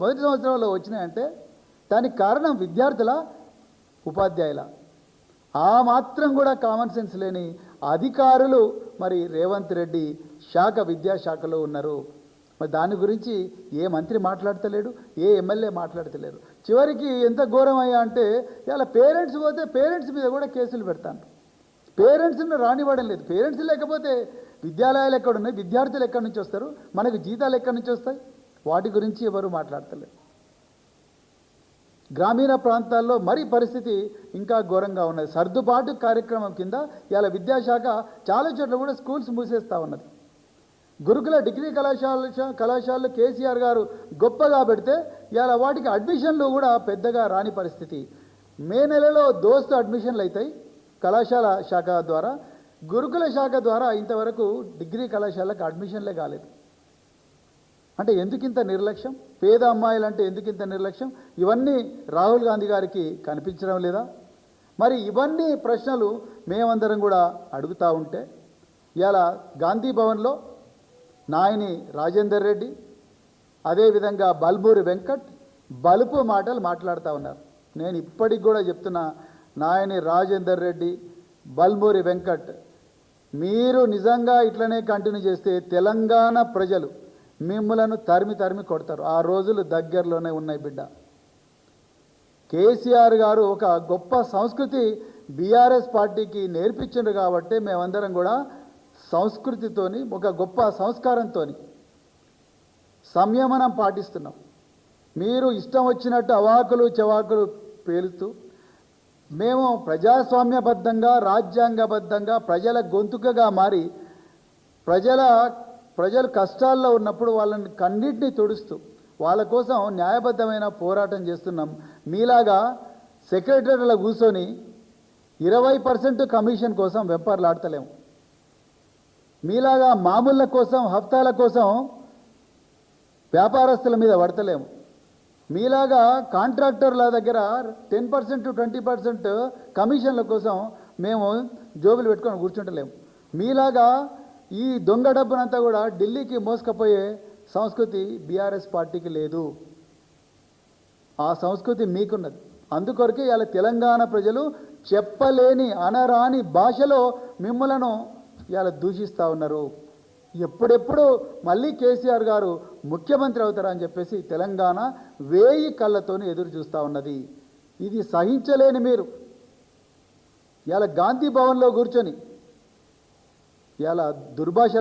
మొదటి సంవత్సరంలో వచ్చినాయంటే దానికి కారణం విద్యార్థుల ఉపాధ్యాయుల ఆ మాత్రం కూడా కామన్ సెన్స్ లేని అధికారులు మరి రేవంత్ రెడ్డి విద్యాశాఖలో ఉన్నారు. మరి దాని గురించి ఏ మంత్రి మాట్లాడతలేడు, ఏ ఎమ్మెల్యే మాట్లాడతలేరు. చివరికి ఎంత ఘోరం అయ్యా అంటే ఇలా పేరెంట్స్ పోతే పేరెంట్స్ మీద కూడా కేసులు పెడతాను. పేరెంట్స్ని రానివ్వడం లేదు. పేరెంట్స్ లేకపోతే విద్యాలయాలు ఎక్కడున్నాయి, విద్యార్థులు ఎక్కడి నుంచి వస్తారు, మనకు జీతాలు ఎక్కడి నుంచి వస్తాయి, వాటి గురించి ఎవరు మాట్లాడతలేరు. గ్రామీణ ప్రాంతాల్లో మరి పరిస్థితి ఇంకా ఘోరంగా ఉన్నది. సర్దుబాటు కార్యక్రమం కింద ఇలా విద్యాశాఖ చాలా చోట్ల కూడా స్కూల్స్ మూసేస్తూ ఉన్నది. గురుకుల డిగ్రీ కళాశాలలు కేసీఆర్ గారు గొప్పగా పెడితే ఇలా వాటికి అడ్మిషన్లు కూడా పెద్దగా రాని పరిస్థితి. మే నెలలో దోస్తు అడ్మిషన్లు అవుతాయి కళాశాల శాఖ ద్వారా, గురుకుల శాఖ ద్వారా ఇంతవరకు డిగ్రీ కళాశాలకు అడ్మిషన్లే కాలేదు. అంటే ఎందుకింత నిర్లక్ష్యం? పేద అమ్మాయిలంటే ఎందుకింత నిర్లక్ష్యం? ఇవన్నీ రాహుల్ గాంధీ గారికి కనిపించడం లేదా? మరి ఇవన్నీ ప్రశ్నలు మేమందరం కూడా అడుగుతూ ఉంటే ఇలా గాంధీ భవన్లో నాయని రాజేందర్ రెడ్డి, అదేవిధంగా బల్మూరి వెంకట్ బలుపు మాటలు మాట్లాడుతూ ఉన్నారు. నేను ఇప్పటికి కూడా చెప్తున్నా, నాయని రాజేందర్ రెడ్డి, బల్మూరి వెంకట్, మీరు నిజంగా ఇట్లనే కంటిన్యూ చేస్తే తెలంగాణ ప్రజలు మిమ్మలను తరిమి కొడతారు. ఆ రోజులు దగ్గరలోనే ఉన్నాయి బిడ్డ. కేసీఆర్ గారు ఒక గొప్ప సంస్కృతి బీఆర్ఎస్ పార్టీకి నేర్పించారు కాబట్టి మేమందరం కూడా సంస్కృతితోని, ఒక గొప్ప సంస్కారంతో సంయమనం పాటిస్తున్నాం. మీరు ఇష్టం వచ్చినట్టు అవాకులు చెవాకులు పేలుతూ మేము ప్రజాస్వామ్యబద్ధంగా, రాజ్యాంగబద్ధంగా ప్రజల గొంతుకగా మారి ప్రజలు కష్టాల్లో ఉన్నప్పుడు వాళ్ళని కన్నిటిని తుడుస్తూ వాళ్ళ కోసం న్యాయబద్ధమైన పోరాటం చేస్తున్నాం. మీలాగా సెక్రటరీలో కూర్చొని 20% కమిషన్ కోసం వెంపర్లాడతలేము. మీలాగా మామూళ్ళ కోసం, హఫ్తాల కోసం వ్యాపారస్తుల మీద పడతలేము. మీలాగా కాంట్రాక్టర్ల దగ్గర 10% to 20% కమిషన్ల కోసం మేము జోబులు పెట్టుకొని కూర్చుంటలేము. మీలాగా ఈ దొంగ డబ్బునంతా కూడా ఢిల్లీకి మోసుకపోయే సంస్కృతి బీఆర్ఎస్ పార్టీకి లేదు. ఆ సంస్కృతి మీకున్నది. అందుకొరకే ఇలా తెలంగాణ ప్రజలు చెప్పలేని అనరాని భాషలో మిమ్మలను ఇలా దూషిస్తూ ఉన్నారు. ఎప్పుడెప్పుడు మళ్ళీ కేసీఆర్ గారు ముఖ్యమంత్రి అవుతారని చెప్పేసి తెలంగాణ 1000 కళ్ళతోని ఎదురు చూస్తూ ఉన్నది. ఇది సహించలేని మీరు ఇలా గాంధీ భవన్లో కూర్చొని ఇలా దుర్భాష